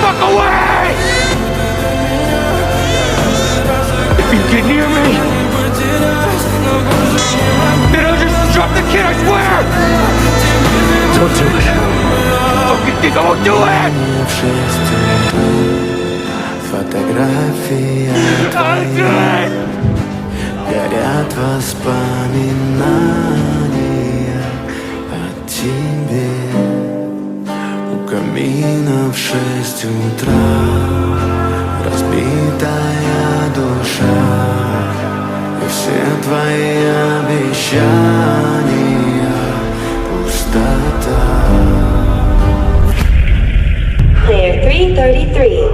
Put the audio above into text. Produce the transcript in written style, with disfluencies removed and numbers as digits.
fuck away! If you get near me, then I'll just drop the kid, I swear! Don't do it. Fucking think I won't do it! Фотография твоя, горят воспоминания о тебе. У камина в 6 утра разбитая душа, и все твои обещания пустота. Clear 333.